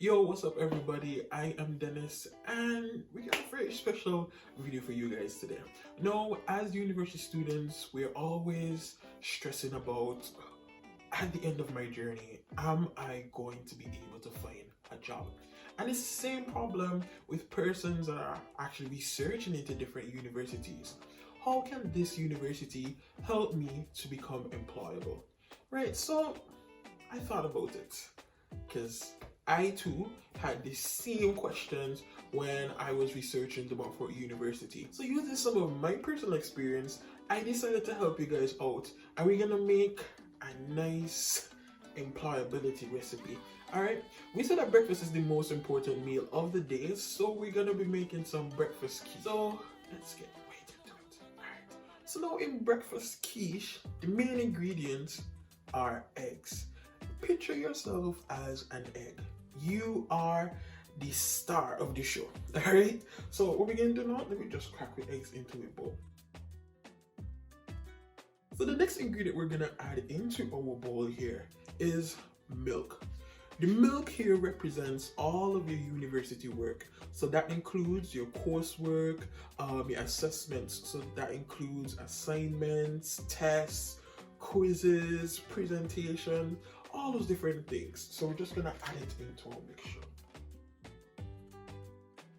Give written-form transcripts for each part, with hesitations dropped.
Yo, what's up everybody? I am Dennis and we got a very special video for you guys today. Now, as university students, we're always stressing about, at the end of my journey, am I going to be able to find a job? And it's the same problem with persons that are actually researching into different universities. How can this university help me to become employable? Right, so I thought about it because I too had the same questions when I was researching the Montfort University. So using some of my personal experience, I decided to help you guys out, and we're gonna make a nice employability recipe. Alright, we said that breakfast is the most important meal of the day, so we're gonna be making some breakfast quiche. So let's get right into it. Alright, so now in breakfast quiche, the main ingredients are eggs. Picture yourself as an egg. You are the star of the show. Alright, so what we're gonna do now, let me just crack the eggs into a bowl. So the next ingredient we're gonna add into our bowl here is milk. The milk here represents all of your university work. So that includes your coursework, your assessments. So that includes assignments, tests, quizzes, presentation, all those different things. So we're just gonna add it into our mixture.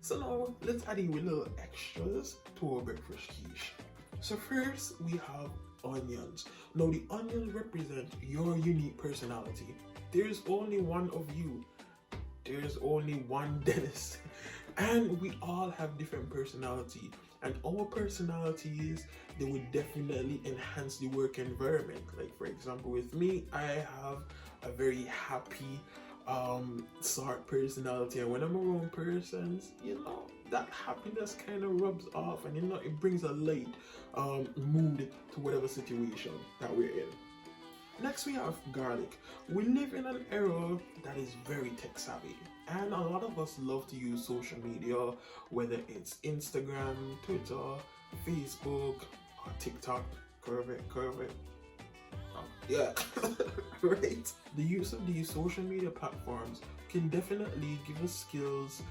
So now let's add in a little extras to our breakfast quiche. So first we have onions. Now the onions represent your unique personality. There's only one of you. There's only one Dennis. And we all have different personality. And our personalities, they would definitely enhance the work environment. Like for example, with me, I have a very happy sort personality, and when I'm around persons, that happiness kind of rubs off, and it brings a light mood to whatever situation that we're in. Next we have garlic. We live in an era that is very tech savvy, and a lot of us love to use social media, whether it's Instagram, Twitter, Facebook, or TikTok. Curve it. Yeah, right. The use of these social media platforms can definitely give us skills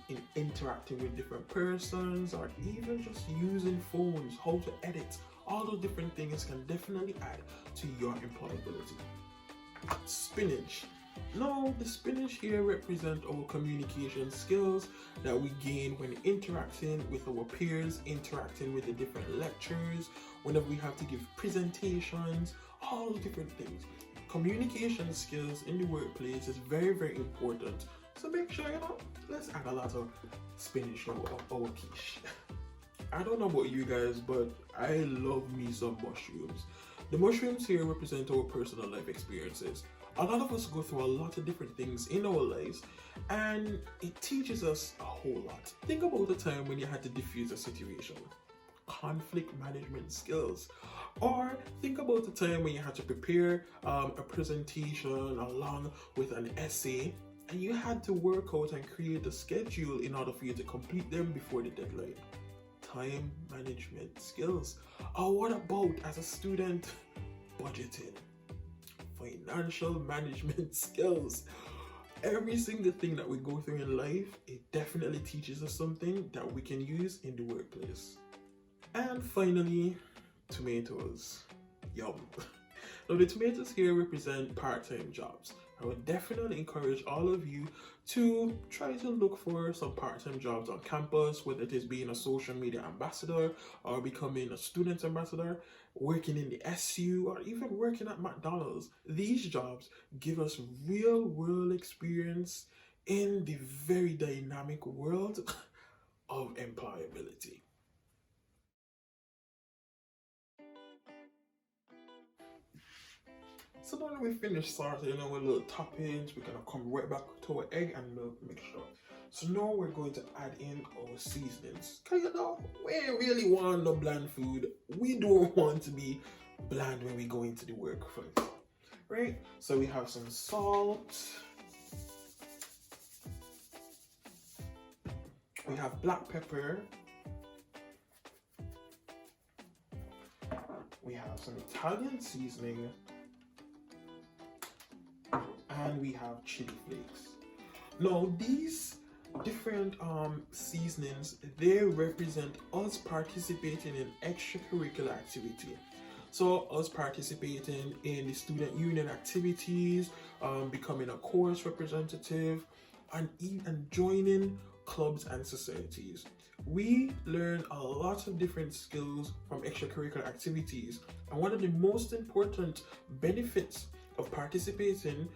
in interacting with different persons, or even just using phones, how to edit. All those different things can definitely add to your employability. Spinach. Now, the spinach here represents our communication skills that we gain when interacting with our peers, interacting with the different lecturers, whenever we have to give presentations, all those different things. Communication skills in the workplace is very, very important. So make sure, let's add a lot of spinach to our quiche. I don't know about you guys, but I love me some mushrooms. The mushrooms here represent our personal life experiences. A lot of us go through a lot of different things in our lives, and it teaches us a whole lot. Think about the time when you had to diffuse a situation. Conflict management skills. Or think about the time when you had to prepare a presentation along with an essay, and you had to work out and create a schedule in order for you to complete them before the deadline. Time management skills. Or what about, as a student, budgeting? Financial management skills. Every single thing that we go through in life, it definitely teaches us something that we can use in the workplace. And finally, tomatoes. Yum. Now the tomatoes here represent part-time jobs. I would definitely encourage all of you to try to look for some part-time jobs on campus, whether it is being a social media ambassador or becoming a student ambassador, working in the SU, or even working at McDonald's. These jobs give us real-world experience in the very dynamic world of employability. So now that we finished sorting our little toppings, we're gonna come right back to our egg and milk mixture. So now we're going to add in our seasonings. Cause we ain't really want no bland food. We don't want to be bland when we go into the workplace, right? So we have some salt. We have black pepper. We have some Italian seasoning. And we have chili flakes. Now these different seasonings, they represent us participating in extracurricular activity. So us participating in the student union activities, becoming a course representative, and even joining clubs and societies. We learn a lot of different skills from extracurricular activities, and one of the most important benefits of participating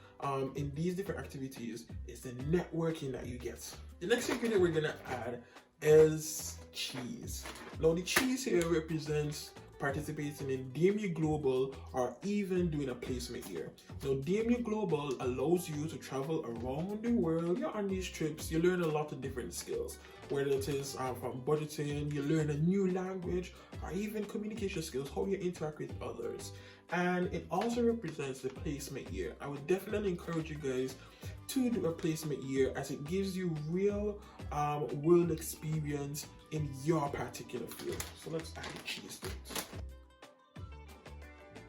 in these different activities is the networking that you get. The next ingredient we're gonna add is cheese. Now the cheese here represents participating in DMU Global or even doing a placement year. Now DMU Global allows you to travel around the world. You're on these trips, you learn a lot of different skills, whether it is from budgeting, you learn a new language, or even communication skills, how you interact with others. And it also represents the placement year. I would definitely encourage you guys to do a placement year, as it gives you real world experience in your particular field. So let's add the cheese to it.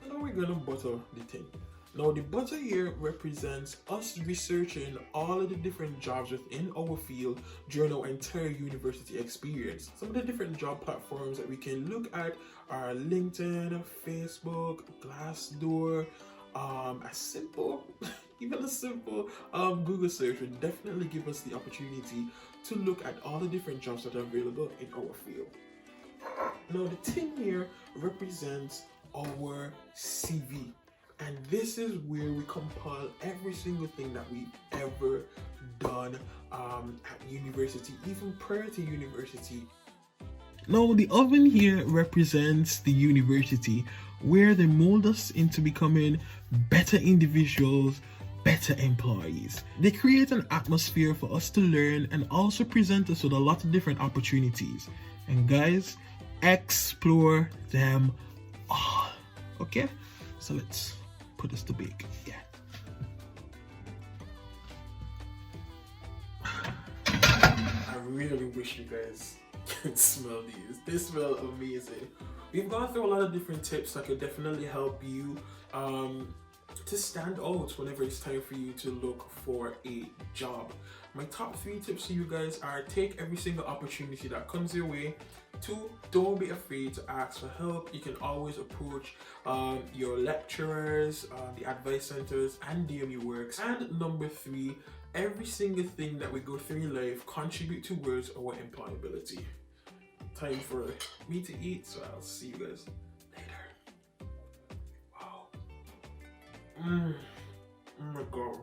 Now we're gonna butter the thing. Now the butter here represents us researching all of the different jobs within our field during our entire university experience. Some of the different job platforms that we can look at are LinkedIn, Facebook, Glassdoor. Even a simple Google search would definitely give us the opportunity to look at all the different jobs that are available in our field. Now the tin here represents our CV. And this is where we compile every single thing that we've ever done at university, even prior to university. Now the oven here represents the university, where they mold us into becoming better individuals, better employees. They create an atmosphere for us to learn and also present us with a lot of different opportunities. And guys, explore them all. Okay, so let's put this to bake. Yeah. I really wish you guys could smell these. They smell amazing. We've gone through a lot of different tips that could definitely help you to stand out whenever it's time for you to look for a job. My top 3 tips to you guys are: take every single opportunity that comes your way. 2, don't be afraid to ask for help. You can always approach your lecturers, the advice centers, and DMU Works. And number 3, every single thing that we go through in life contribute towards our employability. Time for me to eat, so I'll see you guys later. Wow. Oh my god.